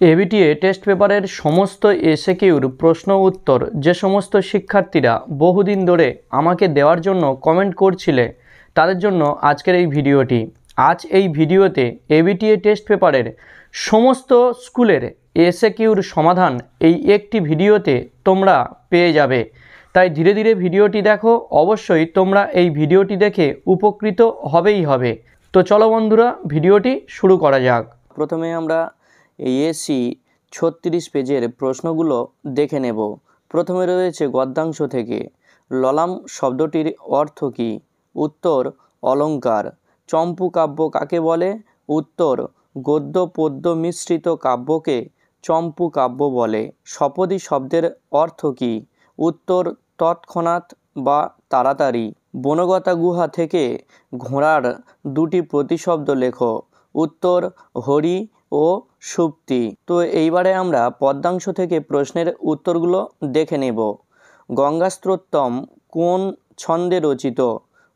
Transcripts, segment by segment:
ABTA test পেপারের সমস্ত এসএকিউর প্রশ্ন উত্তর যে সমস্ত শিক্ষার্থীরা বহুদিন ধরে আমাকে দেওয়ার জন্য কমেন্ট করছিলে তাদের জন্য আজকের এই ভিডিওটি। আজ এই ভিডিওতে এবিটিএ টেস্ট পেপারের সমস্ত স্কুলের এসএকিউর সমাধান এই একটি ভিডিওতে তোমরা পেয়ে যাবে। তাই ধীরে ধীরে ভিডিওটি দেখো, অবশ্যই তোমরা এই ভিডিওটি দেখে উপকৃত হবেই হবে। তো চলো বন্ধুরা, ভিডিওটি শুরু করা যাক। প্রথমে আমরা এসি 36 পেজের প্রশ্নগুলো দেখে নেব। প্রথমে রয়েছে গদ্যাংশ থেকে, ললাম শব্দটির অর্থ কী? উত্তর অলঙ্কার। চম্পু কাব্য কাকে বলে? উত্তর গদ্য পদ্য মিশ্রিত কাব্যকে চম্পু কাব্য বলে। সপদী শব্দের অর্থ কী? উত্তর তৎক্ষণাৎ বা তাড়াতাড়ি। বনগতা গুহা থেকে ঘোড়ার দুটি প্রতিশব্দ লেখো। উত্তর হরি ও সুপ্তি। তো এইবারে আমরা পদ্যাংশ থেকে প্রশ্নের উত্তরগুলো দেখে নেব। গঙ্গাস্তোত্তম কোন ছন্দে রচিত?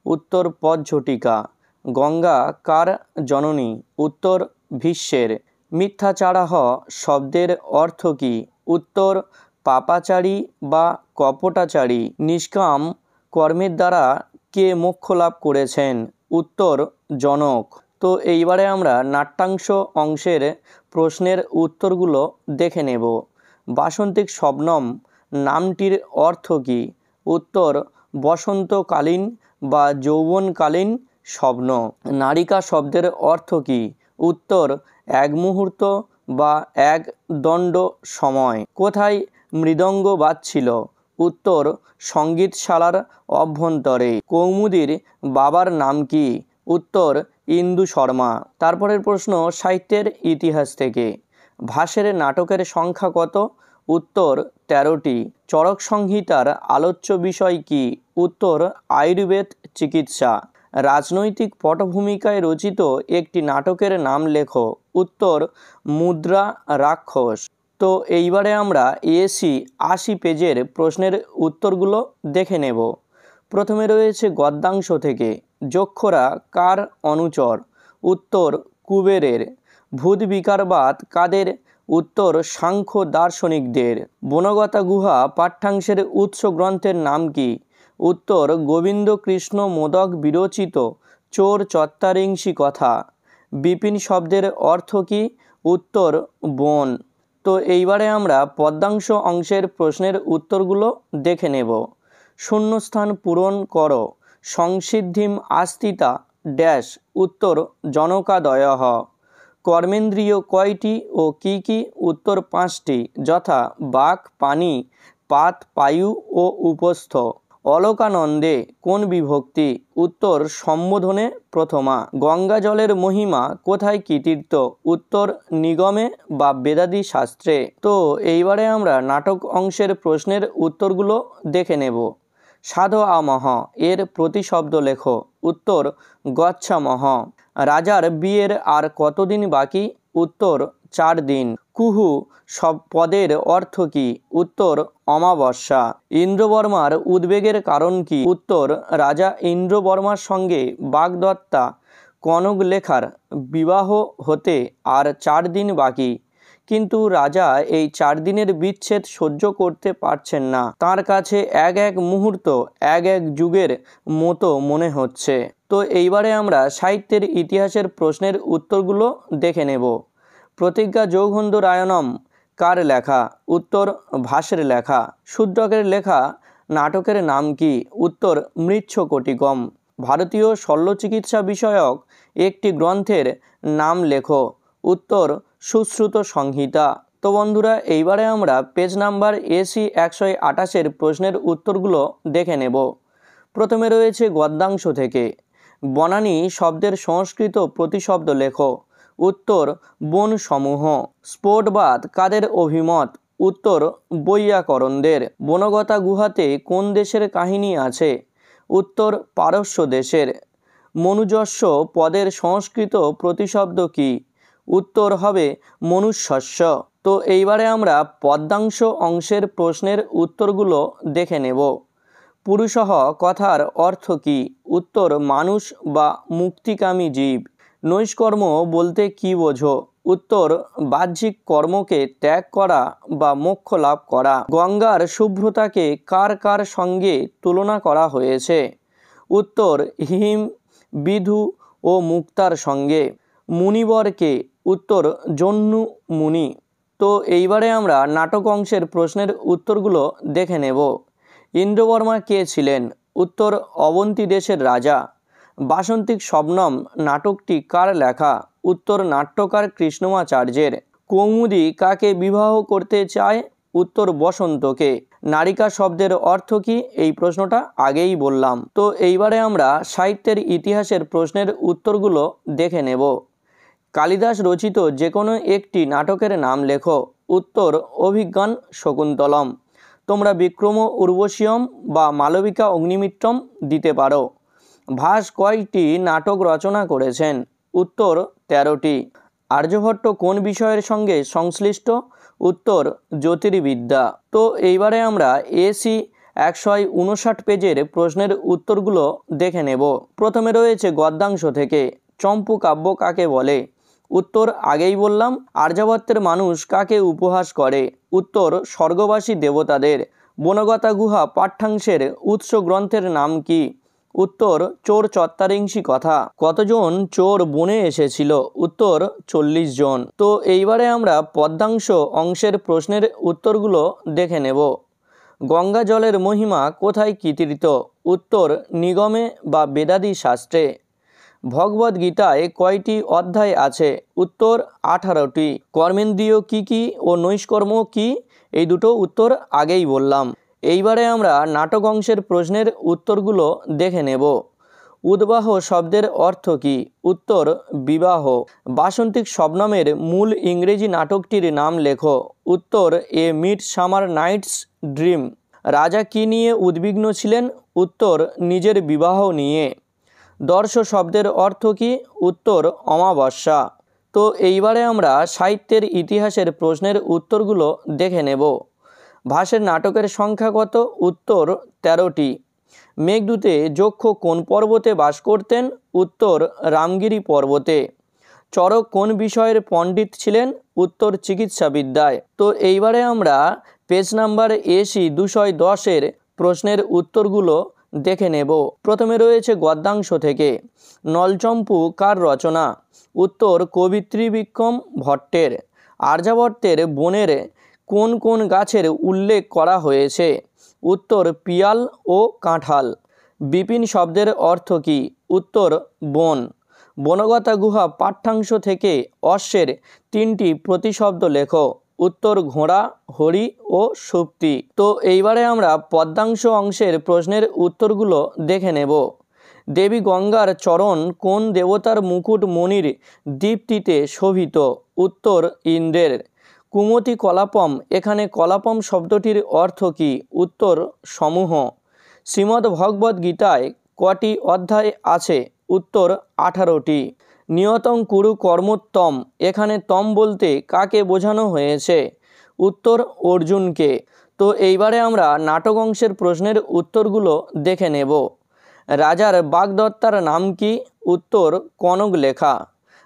উত্তর পদঝটিকা। গঙ্গা কার জননী? উত্তর ভীষ্মের। মিথ্যাচারাহ শব্দের অর্থ কী? উত্তর পাপাচারী বা কপটাচারী। নিষ্কাম কর্মের দ্বারা কে মোক্ষ লাভ করেছেন? উত্তর জনক। তো এইবারে আমরা নাট্যাংশ অংশের প্রশ্নের উত্তরগুলো দেখে নেব। বাসন্তিক শবনম নামটির অর্থ কী? উত্তর বসন্তকালীন বা যৌবনকালীন স্বপ্ন। নারিকা শব্দের অর্থ কী? উত্তর এক মুহূর্ত বা এক দণ্ড সময়। কোথায় মৃদঙ্গ বাজছিল? উত্তর সঙ্গীতশালার অভ্যন্তরে। কৌমুদীর বাবার নাম কি? উত্তর ইন্দু শর্মা। তারপরের প্রশ্ন সাহিত্যের ইতিহাস থেকে। ভাসের নাটকের সংখ্যা কত? উত্তর 13টি। চরক সংহিতার আলোচ্য বিষয় কি? উত্তর আয়ুর্বেদ চিকিৎসা। রাজনৈতিক পটভূমিকায় রচিত একটি নাটকের নাম লেখো। উত্তর মুদ্রা রাক্ষস। তো এইবারে আমরা এসি 80 পেজের প্রশ্নের উত্তরগুলো দেখে নেব। প্রথমে রয়েছে গদ্যাংশ থেকে, যক্ষরা কার অনুচর? উত্তর কুবেরের। ভূত বিকারবাদ কাদের? উত্তর সাংখ্য দার্শনিকদের। বনগতা গুহা পাঠ্যাংশের উৎস গ্রন্থের নাম কি? উত্তর গোবিন্দ কৃষ্ণ মোদক বিরচিত চোর চত্বারিংশী কথা। বিপিন শব্দের অর্থ কী? উত্তর বন। তো এইবারে আমরা পদ্যাংশ অংশের প্রশ্নের উত্তরগুলো দেখে নেব। শূন্যস্থান পূরণ করো। সংসিদ্ধিম আস্তিতা ড্যাশ। উত্তর জনকাদয়ঃ। কর্মেন্দ্রিয় কয়টি ও কি কি? উত্তর 5টি, যথা বাক, পানি, পাত, পায়ু ও উপস্থ। অলোকানন্দে কোন বিভক্তি? উত্তর সম্বোধনে প্রথমা। গঙ্গা জলের মহিমা কোথায় কীর্তিত? উত্তর নিগমে বা বেদাদি শাস্ত্রে। তো এইবারে আমরা নাটক অংশের প্রশ্নের উত্তরগুলো দেখে নেব। সাধো আমহ এর প্রতিশব্দ লেখো। উত্তর গচ্ছামহ। রাজার বিয়ের আর কতদিন বাকি? উত্তর 4 দিন। কুহু সব পদের অর্থ কী? উত্তর অমাবস্যা। ইন্দ্রবর্মার উদ্বেগের কারণ কি? উত্তর রাজা ইন্দ্রবর্মার সঙ্গে বাগদত্তা কনকলেখার বিবাহ হতে আর 4 দিন বাকি, কিন্তু রাজা এই 4 দিনের বিচ্ছেদ সহ্য করতে পারছেন না। তার কাছে এক এক মুহূর্ত এক এক যুগের মতো মনে হচ্ছে। তো এইবারে আমরা সাহিত্যের ইতিহাসের প্রশ্নের উত্তরগুলো দেখে নেব। প্রতিজ্ঞা যৌগন্ধরায়ণম কার লেখা? উত্তর ভাসের লেখা। শূদ্রকের লেখা নাটকের নাম কি? উত্তর মৃচ্ছকটিকম। ভারতীয় শল্যচিকিৎসা বিষয়ক একটি গ্রন্থের নাম লেখো। উত্তর সুশ্রুত সংহিতা। তো বন্ধুরা, এইবারে আমরা পেজ নাম্বার এসি 128-এর প্রশ্নের উত্তরগুলো দেখে নেব। প্রথমে রয়েছে গদ্যাংশ থেকে, বনানী শব্দের সংস্কৃত প্রতিশব্দ লেখো। উত্তর বন সমূহ। স্ফোটবাদ কাদের অভিমত? উত্তর বৈয়াকরণদের। বনগতা গুহাতে কোন দেশের কাহিনী আছে? উত্তর পারস্য দেশের। মনুজস্ব পদের সংস্কৃত প্রতিশব্দ কি? উত্তর হবে মনুষ্যস্য। তো এইবারে আমরা পদ্যাংশ অংশের প্রশ্নের উত্তরগুলো দেখে নেব। পুরুষহ কথার অর্থ কি? উত্তর মানুষ বা মুক্তিকামী জীব। নৈষ্কর্ম বলতে কি বোঝো? উত্তর বাহ্যিক কর্মকে ত্যাগ করা বা মোক্ষ লাভ করা। গঙ্গার শুভ্রতাকে কার কার সঙ্গে তুলনা করা হয়েছে? উত্তর হিম, বিধু ও মুক্তার সঙ্গে। মুনিবরকে? উত্তর জহ্নু মুনি। তো এইবারে আমরা নাটক অংশের প্রশ্নের উত্তরগুলো দেখে নেব। ইন্দ্রবর্মা কে ছিলেন? উত্তর অবন্তী দেশের রাজা। বাসন্তিক শবনম নাটকটি কার লেখা? উত্তর নাট্যকার কৃষ্ণমাচার্যের। কৌমুদী কাকে বিবাহ করতে চায়? উত্তর বসন্তকে। নারিকা শব্দের অর্থ কি? এই প্রশ্নটা আগেই বললাম। তো এইবারে আমরা সাহিত্যের ইতিহাসের প্রশ্নের উত্তরগুলো দেখে নেব। কালিদাস রচিত যে কোনো একটি নাটকের নাম লেখো। উত্তর অভিজ্ঞান শকুন্তলম। তোমরা বিক্রম উর্বশীয়ম বা মালবিকা অগ্নিমিত্রম দিতে পারো। ভাস কয়টি নাটক রচনা করেছেন? উত্তর 13টি। আর্যভট্ট কোন বিষয়ের সঙ্গে সংশ্লিষ্ট? উত্তর জ্যোতির্বিদ্যা। তো এইবারে আমরা এসি 159 পেজের প্রশ্নের উত্তরগুলো দেখে নেব। প্রথমে রয়েছে গদ্যাংশ থেকে। চম্পু কাব্য কাকে বলে? উত্তর আগেই বললাম। আর্যাবর্তের মানুষ কাকে উপহাস করে? উত্তর স্বর্গবাসী দেবতাদের। বনগতা গুহা পাঠ্যাংশের উৎস গ্রন্থের নাম কি? উত্তর চোর চত্বারিংশী কথা। কতজন চোর বনে এসেছিল? উত্তর 40 জন। তো এইবারে আমরা পদ্মাংশ অংশের প্রশ্নের উত্তরগুলো দেখে নেব। গঙ্গা জলের মহিমা কোথায় কীর্তিত? উত্তর নিগমে বা বেদাদি শাস্ত্রে। ভগবদ গীতায় কয়টি অধ্যায় আছে? উত্তর 18টি। কর্মেন্দ্রিয় কি কি ও নৈষ্কর্ম কি? এই দুটো উত্তর আগেই বললাম। এইবারে আমরা নাটক অংশের প্রশ্নের উত্তরগুলো দেখে নেব। উদ্বাহ শব্দের অর্থ কি? উত্তর বিবাহ। বাসন্তিক শবনমের মূল ইংরেজি নাটকটির নাম লেখো। উত্তর এ মিড সামার নাইটস ড্রিম। রাজা কি নিয়ে উদ্বিগ্ন ছিলেন? উত্তর নিজের বিবাহ নিয়ে। দর্শ শব্দের অর্থ কি? উত্তর অমাবস্যা। তো এইবারে আমরা সাহিত্যের ইতিহাসের প্রশ্নের উত্তরগুলো দেখে নেব। ভাসের নাটকের সংখ্যা কত? উত্তর 13টি। মেঘদূতে যক্ষ কোন পর্বতে বাস করতেন? উত্তর রামগিরি পর্বতে। চরক কোন বিষয়ের পণ্ডিত ছিলেন? উত্তর চিকিৎসাবিদ্যায়। তো এইবারে আমরা পেজ নাম্বার এসি 210-এর প্রশ্নের উত্তরগুলো দেখে নেব। প্রথমে রয়েছে গদ্যাংশ থেকে। নলচম্পু কার রচনা? উত্তর কবিত্রী বিক্রম ভট্টের। আর্যাবর্তের বনের কোন কোন গাছের উল্লেখ করা হয়েছে? উত্তর পিয়াল ও কাঁঠাল। বিপিন শব্দের অর্থ কি? উত্তর বন। বনগতা গুহা পাঠ্যাংশ থেকে অশ্বের 3টি প্রতিশব্দ লেখো। উত্তর ঘোড়া, হরি ও সুপ্তি। তো এইবারে আমরা পদ্মাংশ অংশের প্রশ্নের উত্তরগুলো দেখে নেব। দেবী গঙ্গার চরণ কোন দেবতার মুকুট মণির দীপ্তিতে শোভিত? উত্তর ইন্দ্রের। কুমতি কলাপম, এখানে কলাপম শব্দটির অর্থ কি? উত্তর সমূহ। শ্রীমদ্ ভগবদ গীতায় কটি অধ্যায় আছে? উত্তর 18টি। নিয়তং কুরু কর্মোত্তম, এখানে তম বলতে কাকে বোঝানো হয়েছে? উত্তর অর্জুনকে। তো এইবারে আমরা নাটক অংশের প্রশ্নের উত্তরগুলো দেখে নেব। রাজার বাগদত্তার নাম কি? উত্তর কনক লেখা।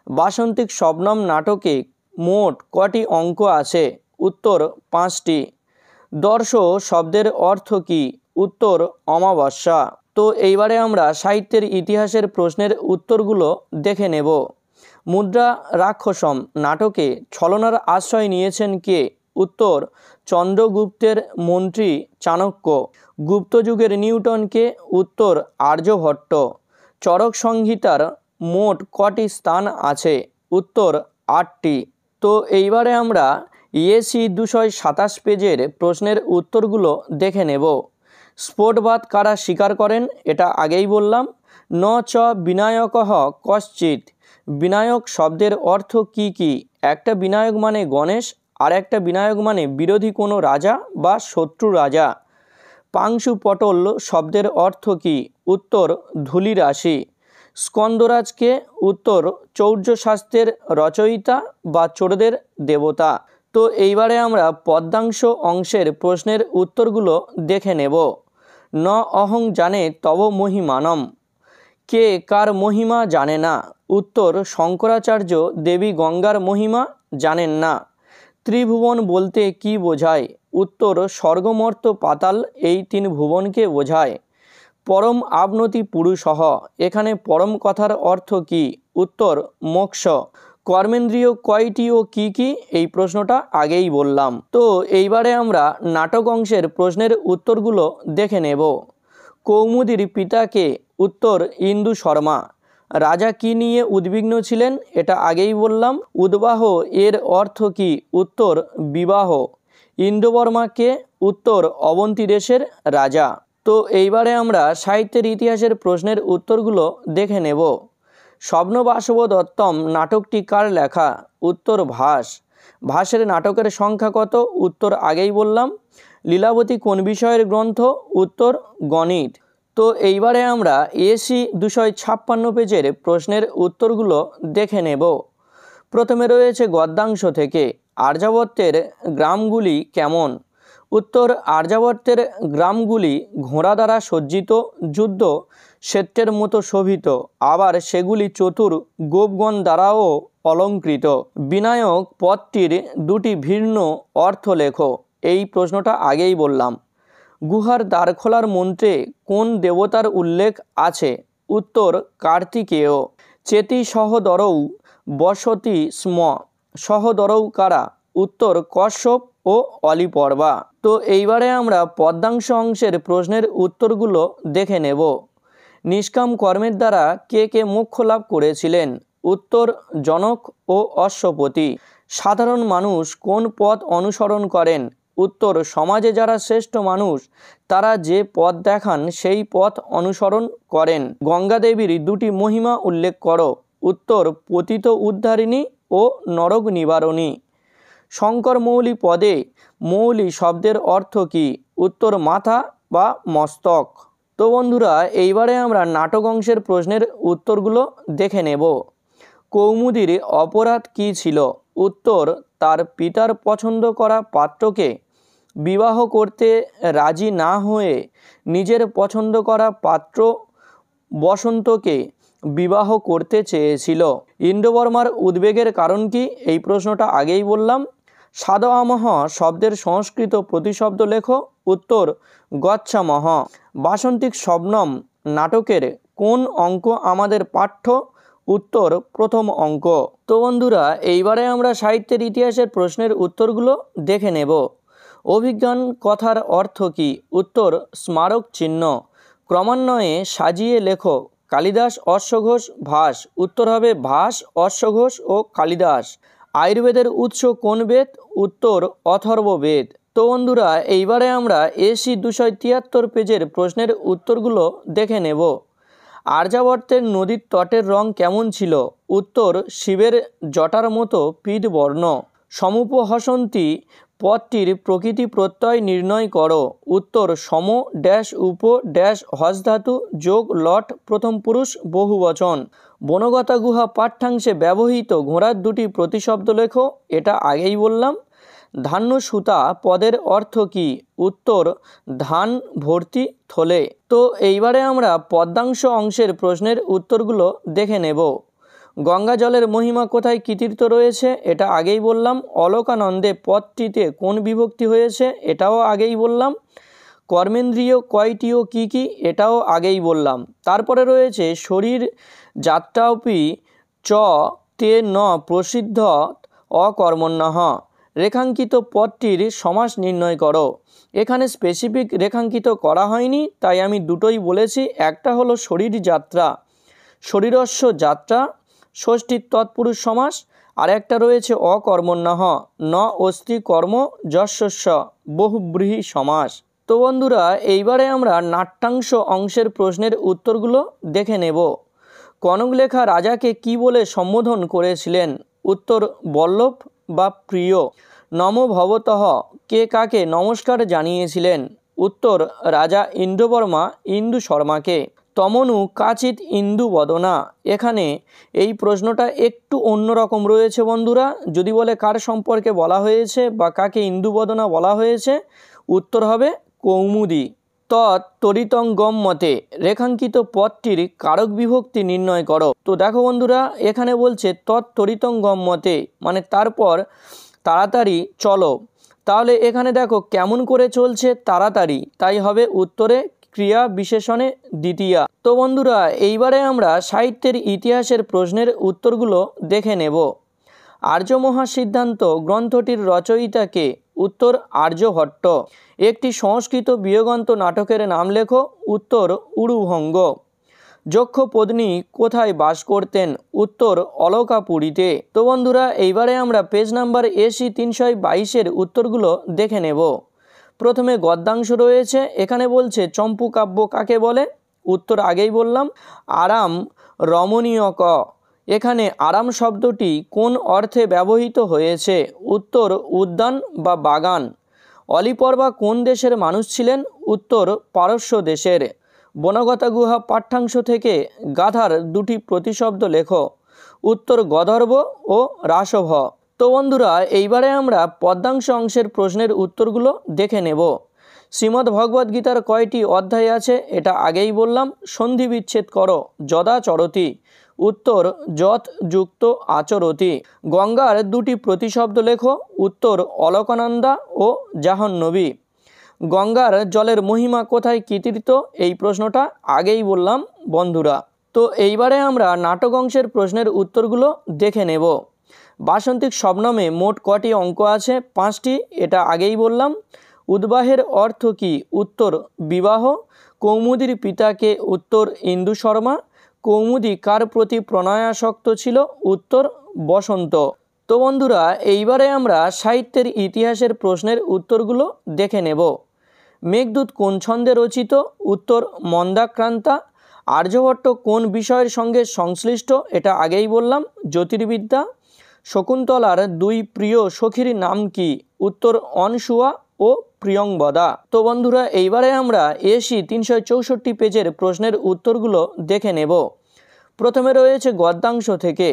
বাসন্তিক শবনম নাটকে মোট কটি অঙ্ক আছে? উত্তর 5টি। দর্শ শব্দের অর্থ কি? উত্তর অমাবস্যা। তো এইবারে আমরা সাহিত্যের ইতিহাসের প্রশ্নের উত্তরগুলো দেখে নেব। মুদ্রা রাক্ষসম নাটকে ছলনার আশ্রয় নিয়েছেন কে? উত্তর চন্দ্রগুপ্তের মন্ত্রী চাণক্য। গুপ্ত যুগের নিউটনকে? উত্তর আর্যভট্ট। চরক সংহিতার মোট কটি স্থান আছে? উত্তর 8টি। তো এইবারে আমরা এসি 227 পেজের প্রশ্নের উত্তরগুলো দেখে নেব। স্ফোটবাদ কারা স্বীকার করেন? এটা আগেই বললাম। ন চ বিনায়কঃ কশ্চিৎ, বিনায়ক শব্দের অর্থ কি কি? একটা বিনায়ক মানে গণেশ, আর একটা বিনায়ক মানে বিরোধী কোনো রাজা বা শত্রু রাজা। পাংশু পটল শব্দের অর্থ কি? উত্তর ধূলি রাশি। স্কন্দরাজকে? উত্তর চৌর্যশাস্ত্রের রচয়িতা বা চোরদের দেবতা। তো এইবারে আমরা পদ্মাংশ অংশের প্রশ্নের উত্তরগুলো দেখে নেব। ন অহং জানে তব মহিমানম, কে কার মহিমা জানে না? উত্তর, শঙ্করাচার্য দেবী গঙ্গার মহিমা জানেন না। ত্রিভুবন বলতে কি বোঝায়? উত্তর, স্বর্গমর্ত্য পাতাল এই তিন ভুবনকে বোঝায়। পরম আবনতি পুরুষহ, এখানে পরম কথার অর্থ কি? উত্তর, মোক্ষ। কর্মেন্দ্রিয় কয়টি ও কি কি? এই প্রশ্নটা আগেই বললাম। তো এইবারে আমরা নাটক অংশের প্রশ্নের উত্তরগুলো দেখে নেব। কৌমুদীর পিতাকে? উত্তর, ইন্দু শর্মা। রাজা কি নিয়ে উদ্বিগ্ন ছিলেন? এটা আগেই বললাম। উদ্বাহ এর অর্থ কি? উত্তর, বিবাহ। ইন্দ্রবর্মাকে? উত্তর, অবন্তী দেশের রাজা। তো এইবারে আমরা সাহিত্যের ইতিহাসের প্রশ্নের উত্তরগুলো দেখে নেব। স্বপ্নবাসব দত্তম নাটকটি কার লেখা? উত্তর, ভাস। ভাসের নাটকের সংখ্যা কত? উত্তর আগেই বললাম। লীলাবতী কোন বিষয়ের গ্রন্থ? উত্তর, গণিত। তো এইবারে আমরা এসি 256 পেজের প্রশ্নের উত্তরগুলো দেখে নেব। প্রথমে রয়েছে গদ্যাংশ থেকে, আর্যাবর্তের গ্রামগুলি কেমন? উত্তর, আর্যাবর্তের গ্রামগুলি ঘোড়া দ্বারা সজ্জিত, যুদ্ধ ক্ষেত্রের মতো শোভিত, আবার সেগুলি চতুর গোপগণ দ্বারাও অলঙ্কৃত। বিনায়ক পদটির দুটি ভিন্ন অর্থ লেখো। এই প্রশ্নটা আগেই বললাম। গুহার দ্বার খোলার মন্ত্রে কোন দেবতার উল্লেখ আছে? উত্তর, কার্তিকেয়। চেতি সহদরৌ বসতি স্ম, সহদরৌ কারা? উত্তর, কশ্যপ ও অলিপর্বা। তো এইবারে আমরা পদ্মাংশ অংশের প্রশ্নের উত্তরগুলো দেখে নেব। নিষ্কাম কর্মের দ্বারা কে কে মোক্ষ লাভ করেছিলেন? উত্তর, জনক ও অশ্বপতি। সাধারণ মানুষ কোন পথ অনুসরণ করেন? উত্তর, সমাজে যারা শ্রেষ্ঠ মানুষ তারা যে পথ দেখান সেই পথ অনুসরণ করেন। গঙ্গা দেবীর দুটি মহিমা উল্লেখ করো। উত্তর, পতিত উদ্ধারিণী ও নরক নিবারণী। শঙ্কর মৌলি পদে মৌলি শব্দের অর্থ কি? উত্তর, মাথা বা মস্তক। তো বন্ধুরা, এইবারে আমরা নাটক অংশের প্রশ্নের উত্তরগুলো দেখে নেব। কৌমুদীর অপরাধ কি ছিল? উত্তর, তার পিতার পছন্দ করা পাত্রকে বিবাহ করতে রাজি না হয়ে নিজের পছন্দ করা পাত্র বসন্তকে বিবাহ করতে চেয়েছিল। ইন্দ্রবর্মার উদ্বেগের কারণ কি? এই প্রশ্নটা আগেই বললাম। সাদআমহ শব্দের সংস্কৃত প্রতিশব্দ লেখো। উত্তর, গচ্ছামহ। বাসন্তিক শবনম নাটকের কোন অঙ্ক আমাদের পাঠ্য? উত্তর, প্রথম অঙ্ক। তো বন্ধুরা, এইবারে আমরা সাহিত্যের ইতিহাসের প্রশ্নের উত্তরগুলো দেখে নেব। অভিজ্ঞান কথার অর্থ কি? উত্তর, স্মারক চিহ্ন। ক্রমান্বয়ে সাজিয়ে লেখো। কালিদাস, অশ্বঘোষ, ভাস। উত্তর হবে ভাস, অশ্বঘোষ ও কালিদাস। আয়ুর্বেদের উৎস কোন বেদ? উত্তর, অথর্ববেদ। তো বন্ধুরা, এইবারে আমরা এসি 273 পেজের প্রশ্নের উত্তরগুলো দেখে নেব। আর্যাবর্তের নদীর তটের রং কেমন ছিল? উত্তর, শিবের জটার মতো পীত বর্ণ। সমুপহসন্তি পদটির প্রকৃতি প্রত্যয় নির্ণয় করো। উত্তর, সম ড্যাশ উপ ড্যাশ হস ধাতু যোগ লট প্রথম পুরুষ বহুবচন। বনগতা গুহা পাঠ্যাংশে ব্যবহৃত ঘোড়ার দুটি প্রতিশব্দ লেখো। এটা আগেই বললাম। ধান্য সুতা পদের অর্থ কি? উত্তর, ধান ভর্তি থলে। তো এইবারে আমরা পদ্মাংশ অংশের প্রশ্নের উত্তরগুলো দেখে নেব। গঙ্গা জলের মহিমা কোথায় কীর্তিত রয়েছে? এটা আগেই বললাম। অলোকানন্দে পদটিতে কোন বিভক্তি হয়েছে? এটাও আগেই বললাম। কর্মেন্দ্রিয় কয়টি ও কী কী? এটাও আগেই বললাম। তারপরে রয়েছে শরীর যাত্রাপি চ তে ন প্রসিদ্ধ অকর্মণ্যঃ। রেখাঙ্কিত পদটির সমাস নির্ণয় করো। এখানে স্পেসিফিক রেখাঙ্কিত করা হয়নি, তাই আমি দুটোই বলেছি। একটা হলো শরীর যাত্রা, শরীরস্য যাত্রা, ষষ্ঠী তৎপুরুষ সমাস। আর একটা রয়েছে অকর্মণ্যঃ, ন অস্তি কর্ম যশস্য বহুব্রীহি সমাস। তো বন্ধুরা, এইবারে আমরা নাট্যাংশ অংশের প্রশ্নের উত্তরগুলো দেখে নেব। কনকলেখা রাজাকে কি বলে সম্বোধন করেছিলেন? উত্তর, বল্লভ বা প্রিয়। নম ভবতঃ কে কাকে নমস্কার জানিয়েছিলেন? উত্তর, রাজা ইন্দ্রবর্মা ইন্দু শর্মাকে। তমনু কাচিৎ ইন্দু বদনা। এখানে এই প্রশ্নটা একটু অন্যরকম রয়েছে বন্ধুরা। যদি বলে কার সম্পর্কে বলা হয়েছে বা কাকে ইন্দু বদনা বলা হয়েছে, উত্তর হবে কৌমুদী। তো তরিতঙ্গম মতে রেখাঙ্কিত পদটির কারক বিভক্তি নির্ণয় করো। তো দেখো বন্ধুরা, এখানে বলছে তরিতঙ্গম মতে মানে তারপর তাড়াতাড়ি চলো। তাহলে এখানে দেখো কেমন করে চলছে তাড়াতাড়ি, তাই হবে উত্তরে ক্রিয়া বিশেষণে দ্বিতীয়া। তো বন্ধুরা, এইবারে আমরা সাহিত্যের ইতিহাসের প্রশ্নের উত্তরগুলো দেখে নেব। আর্য মহাসিদ্ধান্ত গ্রন্থটির রচয়িতাকে? উত্তর আর্যভট্ট। একটি সংস্কৃত বিয়োগান্ত নাটকের নাম লেখো। উত্তর উরুভঙ্গ। যক্ষ পত্নী কোথায় বাস করতেন? উত্তর অলকাপুরীতে। তো বন্ধুরা, এইবারে আমরা পেজ নাম্বার AC 322-এর উত্তরগুলো দেখে নেব। প্রথমে গদ্যাংশ রয়েছে, এখানে বলছে চম্পু কাব্য কাকে বলে? উত্তর আগেই বললাম, আরাম রমণীয় ক। এখানে আরাম শব্দটি কোন অর্থে ব্যবহৃত হয়েছে? উত্তর উদ্যান বা বাগান। অলিপর্বা কোন দেশের মানুষ ছিলেন? উত্তর পারস্য দেশের। বনগতা গুহা পাঠ্যাংশ থেকে গাধার দুটি প্রতিশব্দ লেখো। উত্তর গধর্ব ও রাসভ। তো বন্ধুরা, এইবারে আমরা পদ্যাংশ অংশের প্রশ্নের উত্তরগুলো দেখে নেব। শ্রীমদ্ ভগবদ্ গীতার কয়টি অধ্যায় আছে? এটা আগেই বললাম। সন্ধি বিচ্ছেদ করো। যদা চরতি। উত্তর যৎ যুক্ত আচরতি। গঙ্গার দুটি প্রতিশব্দ লেখো। উত্তর অলকানন্দা ও জাহ্নবী। গঙ্গার জলের মহিমা কোথায় কীর্তিত? এই প্রশ্নটা আগেই বললাম বন্ধুরা। তো এইবারে আমরা নাটক অংশের প্রশ্নের উত্তরগুলো দেখে নেব। বাসন্তিক শবনমে মোট কটি অঙ্ক আছে? 5টি, এটা আগেই বললাম। উদ্বাহের অর্থ কি? উত্তর বিবাহ। কৌমুদীর পিতাকে? উত্তর ইন্দু শর্মা। কৌমুদী কার প্রতি প্রণয়াসক্ত ছিল? উত্তর বসন্ত। তো বন্ধুরা, এইবারে আমরা সাহিত্যের ইতিহাসের প্রশ্নের উত্তরগুলো দেখে নেব। মেঘদূত কোন ছন্দে রচিত? উত্তর মন্দাক্রান্তা। আর্যভট্ট কোন বিষয়ের সঙ্গে সংশ্লিষ্ট? এটা আগেই বললাম, জ্যোতির্বিদ্যা। শকুন্তলার দুই প্রিয় সখীর নাম কি? উত্তর অনসুয়া ও প্রিয়ংবদা। তো বন্ধুরা, এইবারে আমরা AC 364 পেজের প্রশ্নের উত্তরগুলো দেখে নেব। প্রথমে রয়েছে গদ্যাংশ থেকে,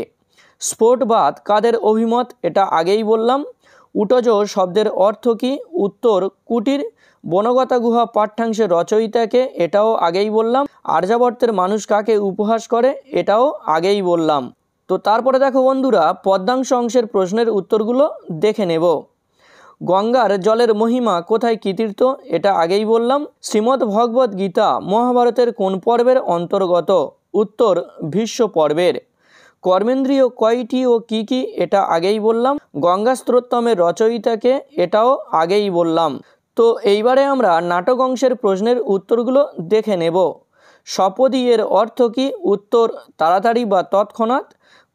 স্ফোটবাদ কাদের অভিমত? এটা আগেই বললাম। উটজ শব্দের অর্থ কি? উত্তর কুটির। বনগতা গুহা পাঠ্যাংশের রচয়িতাকে? এটাও আগেই বললাম। আর্যাবর্তের মানুষ কাকে উপহাস করে? এটাও আগেই বললাম। তো তারপরে দেখো বন্ধুরা, পদ্যাংশ অংশের প্রশ্নের উত্তরগুলো দেখে নেব। গঙ্গার জলের মহিমা কোথায় কীর্তিত? এটা আগেই বললাম। শ্রীমদ্ ভগবদ্ গীতা মহাভারতের কোন পর্বের অন্তর্গত? উত্তর ভীষ্ম পর্বের। কর্মেন্দ্রিয় কয়টি ও কি কি? এটা আগেই বললাম। গঙ্গা স্তোত্রমের রচয়িতাকে? এটাও আগেই বললাম। তো এইবারে আমরা নাটক অংশের প্রশ্নের উত্তরগুলো দেখে নেব। সপদী এর অর্থ কি? উত্তর তাড়াতাড়ি বা তৎক্ষণাৎ।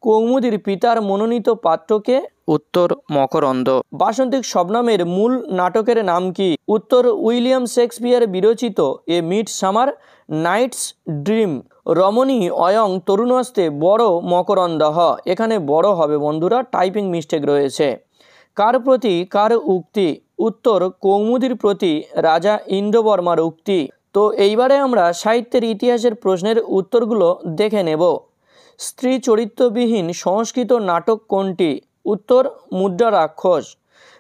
কৌমুদীর পিতার মনোনীত পাত্রকে? উত্তর মকরন্দ। বাসন্তিক শবনমের মূল নাটকের নাম কি? উত্তর উইলিয়াম শেক্সপিয়ার বিরচিত এ মিডসামার নাইটস ড্রিম। রমণী অয়ং তরুণস্তে বড় মকরন্দহ। এখানে বড় হবে বন্ধুরা, টাইপিং মিস্টেক রয়েছে। কার প্রতি কার উক্তি? উত্তর কৌমুদীর প্রতি রাজা ইন্দ্রবর্মার উক্তি। তো এইবারে আমরা সাহিত্যের ইতিহাসের প্রশ্নের উত্তরগুলো দেখে নেব। স্ত্রী চরিত্রবিহীন সংস্কৃত নাটক কোনটি? উত্তর মুদ্রা রাক্ষস।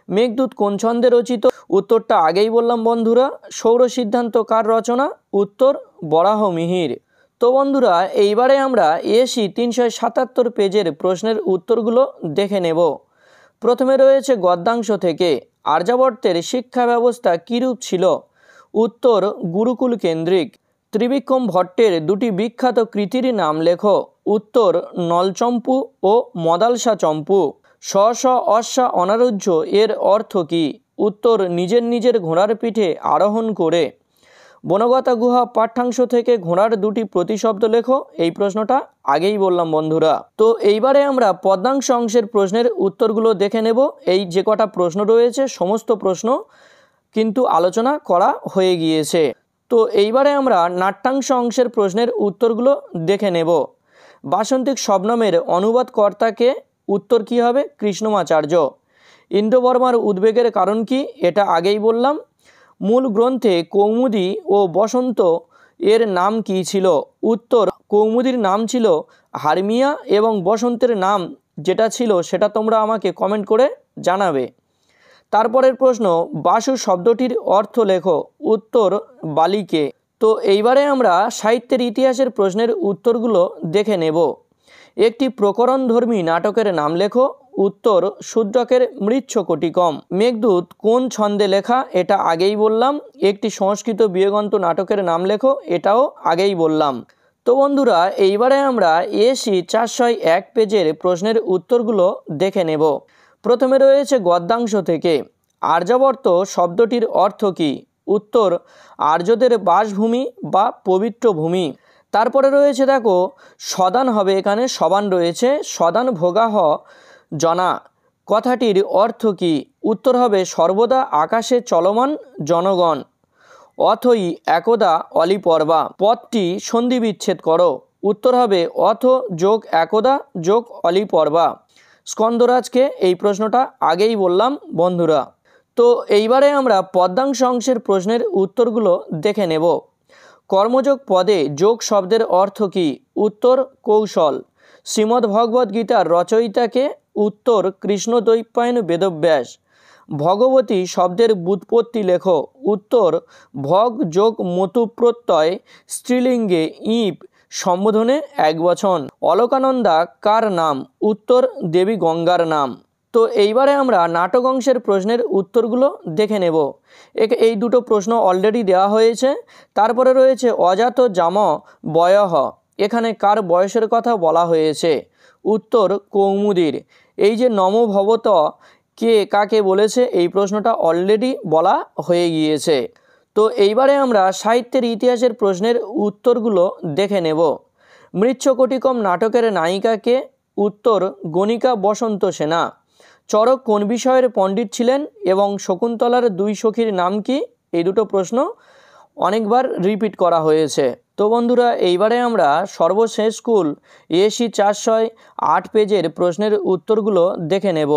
মেঘদূত কোন ছন্দে রচিত? উত্তরটা আগেই বললাম বন্ধুরা। সৌর সিদ্ধান্ত কার রচনা? উত্তর বরাহ মিহির। তো বন্ধুরা, এইবারে আমরা AC 377 পেজের প্রশ্নের উত্তরগুলো দেখে নেব। প্রথমে রয়েছে গদ্যাংশ থেকে, আর্যাবর্তের শিক্ষা ব্যবস্থা কীরূপ ছিল? উত্তর গুরুকুল কেন্দ্রিক। ত্রিবিক্রম ভট্টের দুটি বিখ্যাত কৃতির নাম লেখো। উত্তর নলচম্পু ও মদালসা চম্পু। অশ্বা অনারুহ্য এর অর্থ কি? উত্তর নিজের নিজের ঘোড়ার পিঠে আরোহণ করে। বনগতা গুহা পাঠ্যাংশ থেকে ঘোড়ার দুটি প্রতিশব্দ লেখো। এই প্রশ্নটা আগেই বললাম বন্ধুরা। তো এইবারে আমরা পদ্যাংশ অংশের প্রশ্নের উত্তরগুলো দেখে নেব। এই যে কটা প্রশ্ন রয়েছে সমস্ত প্রশ্ন কিন্তু আলোচনা করা হয়ে গিয়েছে। তো এইবারে আমরা নাট্যাংশ অংশের প্রশ্নের উত্তরগুলো দেখে নেব। বাসন্তিক শবনমের অনুবাদকর্তাকে? উত্তর কি হবে? কৃষ্ণমাচার্য। ইন্দ্রবর্মার উদ্বেগের কারণ কি? এটা আগেই বললাম। মূল গ্রন্থে কৌমুদী ও বসন্ত এর নাম কি ছিল? উত্তর কৌমুদীর নাম ছিল হারমিয়া এবং বসন্তের নাম যেটা ছিল সেটা তোমরা আমাকে কমেন্ট করে জানাবে। তারপরের প্রশ্ন, বাসু শব্দটির অর্থ লেখো। উত্তর, বালিকে। তো এইবারে আমরা সাহিত্যের ইতিহাসের প্রশ্নের উত্তরগুলো দেখে নেব। একটি প্রকরণধর্মী নাটকের নাম লেখো। উত্তর, শূদ্রকের মৃচ্ছকটিকম। মেঘদূত কোন ছন্দে লেখা? এটা আগেই বললাম। একটি সংস্কৃত বিয়োগন্ত নাটকের নাম লেখো। এটাও আগেই বললাম। তো বন্ধুরা, এইবারে আমরা এসি 401 পেজের প্রশ্নের উত্তরগুলো দেখে নেব। প্রথমে রয়েছে গদ্যাংশ থেকে, আর্যাবর্ত শব্দটির অর্থ কী? উত্তর, আর্যদের বাসভূমি বা পবিত্র ভূমি। তারপরে রয়েছে দেখো সদান হবে, এখানে সবান রয়েছে। সদান ভোগাহ জনা কথাটির অর্থ কী? উত্তর হবে সর্বদা আকাশে চলমান জনগণ। অথই একদা অলিপর্বা পদটি সন্ধি বিচ্ছেদ করো। উত্তর হবে অথ যোগ একদা যোগ অলিপর্বা। স্কন্দরাজকে এই প্রশ্নটা আগেই বললাম বন্ধুরা। তো এইবারে আমরা পদ্যাংশ অংশের প্রশ্নের উত্তরগুলো দেখে নেব। কর্মযোগ পদে যোগ শব্দের অর্থ কী? উত্তর, কৌশল। শ্রীমদ্ ভগবদ্ গীতার রচয়িতাকে? উত্তর, কৃষ্ণদ্বৈপায়ন বেদব্যাস। ভগবতী শব্দের ব্যুৎপত্তি লেখো। উত্তর, ভগ যোগ মতু প্রত্যয়, স্ত্রীলিঙ্গে ইপ, সম্বোধনে একবচন। অলকানন্দা কার নাম? উত্তর, দেবী গঙ্গার নাম। তো এইবারে আমরা নাটক অংশের প্রশ্নের উত্তরগুলো দেখে নেব। এই দুটো প্রশ্ন অলরেডি দেওয়া হয়েছে। তারপরে রয়েছে অজাত জাম বয়হ, এখানে কার বয়সের কথা বলা হয়েছে? উত্তর, কৌমুদীর। এই যে নমো ভবত, কে কাকে বলেছে? এই প্রশ্নটা অলরেডি বলা হয়ে গিয়েছে। তো এইবারে আমরা সাহিত্যের ইতিহাসের প্রশ্নের উত্তরগুলো দেখে নেব। মৃচ্ছকটিকম নাটকের নায়িকাকে? উত্তর, গণিকা বসন্ত সেনা। চরক কোন বিষয়ের পণ্ডিত ছিলেন এবং শকুন্তলার দুই সখীর নাম কি? এই দুটো প্রশ্ন অনেকবার রিপিট করা হয়েছে। তো বন্ধুরা, এইবারে আমরা সর্বশেষ স্কুল এসি 408 পেজের প্রশ্নের উত্তরগুলো দেখে নেব।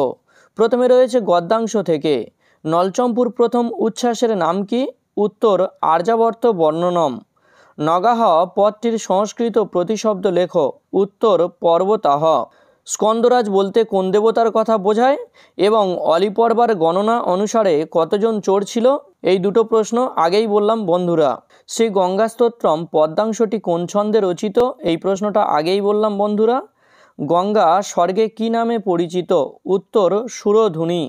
প্রথমে রয়েছে গদ্যাংশ থেকে, নলচম্পুর প্রথম উচ্ছ্বাসের নাম কি? উত্তর, আর্যাবর্ত বর্ণনম। নগাহ পদটির সংস্কৃত প্রতিশব্দ লেখো। উত্তর, পর্বতাহ। স্কন্দরাজ বলতে কোন দেবতার কথা বোঝায় এবং অলিপর্বার গণনা অনুসারে কতজন চোর ছিল? এই দুটো প্রশ্ন আগেই বললাম বন্ধুরা। শ্রী গঙ্গাস্তোত্রম পদ্যাংশটি কোন ছন্দে রচিত? এই প্রশ্নটা আগেই বললাম বন্ধুরা। গঙ্গা স্বর্গে কি নামে পরিচিত? উত্তর, সুরধুনী।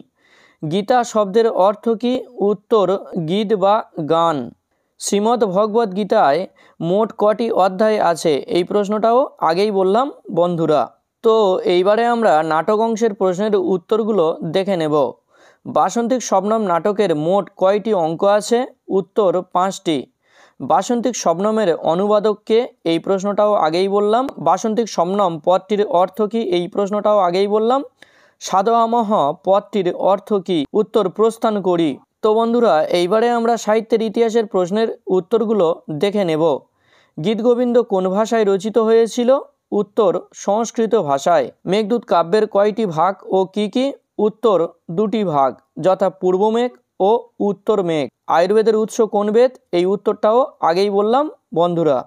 গীতা শব্দের অর্থ কী? উত্তর, গীত বা গান। শ্রীমদ্ ভগবদ্ গীতায় মোট কটি অধ্যায় আছে? এই প্রশ্নটাও আগেই বললাম বন্ধুরা। তো এইবারে আমরা নাটক অংশের প্রশ্নের উত্তরগুলো দেখে নেব। বাসন্তিক শবনম নাটকের মোট কয়টি অঙ্ক আছে? উত্তর, 5টি। বাসন্তিক শবনমের অনুবাদককে? এই প্রশ্নটাও আগেই বললাম। বাসন্তিক শবনম পদটির অর্থ কী? এই প্রশ্নটাও আগেই বললাম। সাধয়ামহ পদটির অর্থ কী? উত্তর, প্রস্থান করি। তো বন্ধুরা, এইবারে আমরা সাহিত্যের ইতিহাসের প্রশ্নের উত্তরগুলো দেখে নেব। গীতগোবিন্দ কোন ভাষায় রচিত হয়েছিল? উত্তর, সংস্কৃত ভাষায়। মেঘদূত কাব্যের কয়টি ভাগ ও কি কি? উত্তর, 2টি ভাগ, যথা পূর্ব মেঘ ও উত্তর মেঘ। আয়ুর্বেদের উৎস কোন বেদ? এই উত্তরটাও আগেই বললাম বন্ধুরা।